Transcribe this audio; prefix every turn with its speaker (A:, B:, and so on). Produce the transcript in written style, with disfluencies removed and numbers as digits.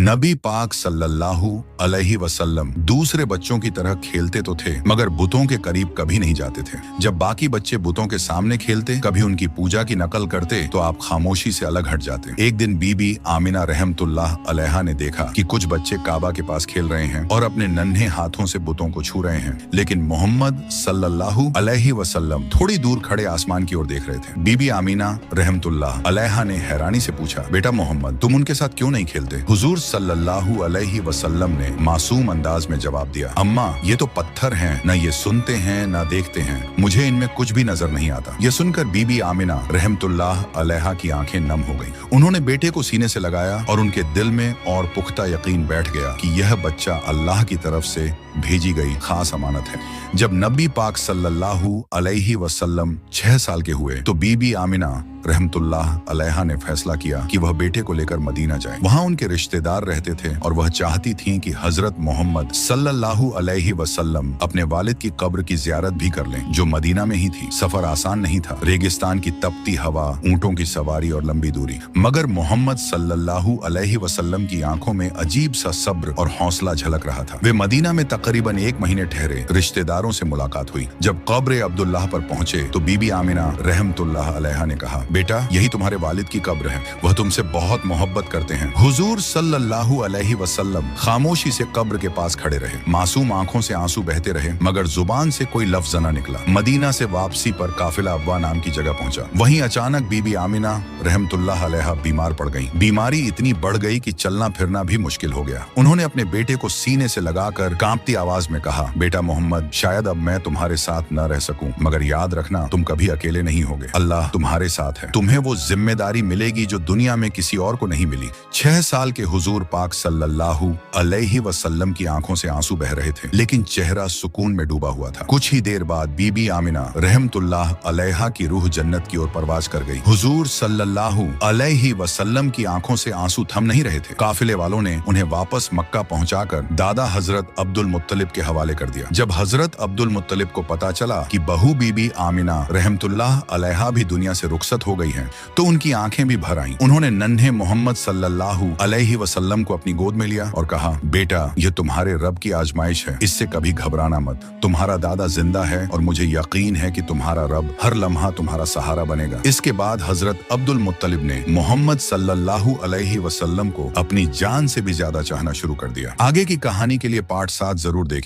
A: नबी पाक सल्लल्लाहु अलैहि वसल्लम दूसरे बच्चों की तरह खेलते तो थे मगर बुतों के करीब कभी नहीं जाते थे। जब बाकी बच्चे बुतों के सामने खेलते, कभी उनकी पूजा की नकल करते तो आप खामोशी से अलग हट जाते। एक दिन बीबी आमिना रहमतुल्लाह अलैहा ने देखा कि कुछ बच्चे काबा के पास खेल रहे हैं और अपने नन्हे हाथों से बुतों को छू रहे हैं, लेकिन मोहम्मद सल्लल्लाहु अलैहि वसल्लम थोड़ी दूर खड़े आसमान की ओर देख रहे थे। बीबी आमिना रहमतुल्लाह अलैहा ने हैरानी से पूछा, बेटा मोहम्मद, तुम उनके साथ क्यों नहीं खेलते? हुजूर सल्लल्लाहु अलैहि वसल्लम ने मासूम अंदाज में जवाब दिया, अम्मा, ये तो पत्थर हैं, न ये सुनते हैं न देखते हैं, मुझे इनमें कुछ भी नजर नहीं आता। ये सुनकर बीबी आमिना रहमतुल्लाह अलैहा की आंखें नम हो गईं। उन्होंने बेटे को सीने से लगाया और उनके दिल में और पुख्ता यकीन बैठ गया कि यह बच्चा अल्लाह की तरफ से भेजी गई खास अमानत है। जब नबी पाक सल्लल्लाहु अलैहि वसल्लम 6 साल के हुए तो बीबी आमिना रहमतुल्लाह अलैहा ने फैसला किया कि वह बेटे को लेकर मदीना जाए। वहां उनके रिश्तेदार रहते थे और वह चाहती थीं कि हजरत मोहम्मद सल्लल्लाहु अलैहि वसल्लम अपने वालिद की कब्र की जियारत भी कर लें, जो मदीना में ही थी। सफर आसान नहीं था, रेगिस्तान की तपती हवा, ऊंटों की सवारी और लंबी दूरी, मगर मोहम्मद सल्लल्लाहु अलैहि वसल्लम की आंखों में अजीब सा सब्र और हौसला झलक रहा था। वे मदीना में तकरीबन 1 महीने ठहरे। रिश्तेदारों से मुलाकात हुई। जब कब्र अब्दुल्लाह पर पहुंचे तो बीबी आमिना रहमतुल्लाह अलैहा ने कहा, बेटा, यही तुम्हारे वालिद की कब्र है, वह तुमसे बहुत मोहब्बत करते हैं। हुजूर सल्लल्लाहु अलैहि वसल्लम खामोशी से कब्र के पास खड़े रहे। मासूम आंखों से आंसू बहते रहे मगर जुबान से कोई लफ्ज न निकला। मदीना से वापसी पर काफिला अब्वा नाम की जगह पहुंचा। वहीं अचानक बीबी आमिना रहमतुल्लाह अलैहा बीमार पड़ गईं। बीमारी इतनी बढ़ गई कि चलना फिरना भी मुश्किल हो गया। उन्होंने अपने बेटे को सीने से लगाकर कांपती आवाज में कहा, बेटा मोहम्मद, शायद अब मैं तुम्हारे साथ न रह सकूं, मगर याद रखना, तुम कभी अकेले नहीं होगे। अल्लाह तुम्हारे साथ है। तुम्हें वो जिम्मेदारी मिलेगी जो दुनिया में किसी और को नहीं मिली। 6 साल के हुजूर पाक सल्लल्लाहु अलैहि वसल्लम की आंखों से आंसू बह रहे थे, लेकिन चेहरा सुकून में डूबा हुआ था। कुछ ही देर बाद बीबी आमिना रहमतुल्लाह अलैहा की रूह जन्नत की ओर परवाज कर गई। हुजूर सल्लल्लाहु अलैहि वसल्लम की आंखों से आंसू थम नहीं रहे थे। काफिले वालों ने उन्हें वापस मक्का पहुंचाकर दादा हजरत अब्दुल मुत्तलिब के हवाले कर दिया। जब हजरत अब्दुल मुत्तलिब को पता चला कि बहू बीबी आमिना रहमतुल्लाह अलैहा भी दुनिया से रुखसत हो गई हैं, तो उनकी आंखें भी भर आईं। उन्होंने नन्हे मोहम्मद सल्लल्लाहु अलैहि वसल्लम को अपनी गोद में लिया और कहा, बेटा, यह तुम्हारे रब की आजमाइश है, इससे कभी घबराना मत। तुम्हारा दादा जिंदा है और मुझे यकीन है कि तुम्हारा रब हर लम्हा तुम्हारा सहारा बनेगा। इसके बाद हजरत अब्दुल मुत्तलिब ने मोहम्मद सल्लल्लाहु अलैहि वसल्लम को अपनी जान से भी ज्यादा चाहना शुरू कर दिया। आगे की कहानी के लिए पार्ट 7 जरूर देखिए।